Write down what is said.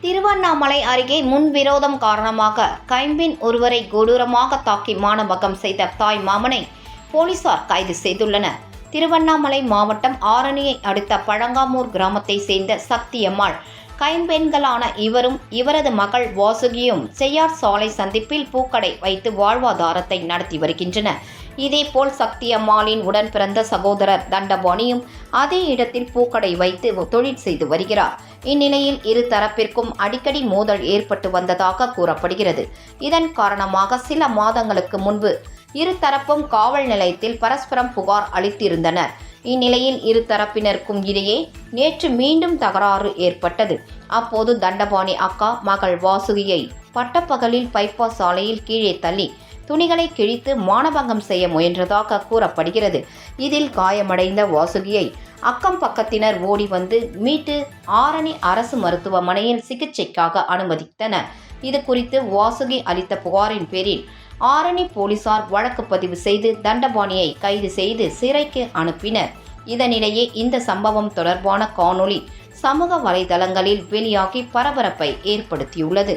திருவண்ணாமலை அருகே முன்விரோதம் காரணமாக கைம்பெண் ஒருவரை கொடூரமாக தாக்கி மானபங்கம் செய்த தாய் மாமனை போலீசார் கைது செய்துள்ளனர். திருவண்ணாமலை மாவட்டம் ஆரணியை அடுத்த பழங்காமூர் கிராமத்தை சேர்ந்த சக்தியம்மாள் கைம்பெண்களான இவரும் இவரது மகள் வாசுகியும் செய்யார் சாலை சந்திப்பில் பூக்கடை வைத்து வாழ்வாதாரத்தை நடத்தி வருகின்றனர். இதேபோல் சக்தியம்மாளின் உடன் பிறந்த சகோதரர் தண்டபாணியும் அதே இடத்தில் பூக்கடை வைத்து தொழில் செய்து வருகிறார். இந்நிலையில் இரு தரப்பிற்கும் அடிக்கடி மோதல் ஏற்பட்டு வந்ததாக கூறப்படுகிறது. இதன் காரணமாக சில மாதங்களுக்கு முன்பு இரு தரப்பும் காவல் நிலையத்தில் பரஸ்பரம் புகார் அளித்திருந்தனர். இந்நிலையில் இரு தரப்பினருக்கும் இடையே நேற்று மீண்டும் தகராறு ஏற்பட்டது. அப்போது தண்டபாணி அக்கா மகள் வாசுகியை பட்டப்பகலில் பைபாஸ் சாலையில் கீழே தள்ளி துணிகளை கிழித்து மானபங்கம் செய்ய முயன்றதாக கூறப்படுகிறது. இதில் காயமடைந்த வாசுகியை அக்கம் பக்கத்தினர் ஓடி வந்து மீட்டு ஆரணி அரசு மருத்துவமனையில் சிகிச்சைக்காக அனுமதித்தனர். இது குறித்து வாசுகி அளித்த புகாரின் பேரில் ஆரணி போலீசார் வழக்கு பதிவு செய்து தண்டபாணியை கைது செய்து சிறைக்கு அனுப்பினர். இதனிடையே இந்த சம்பவம் தொடர்பான காணொளி சமூக வலைதளங்களில் வெளியாகி பரபரப்பை ஏற்படுத்தியுள்ளது.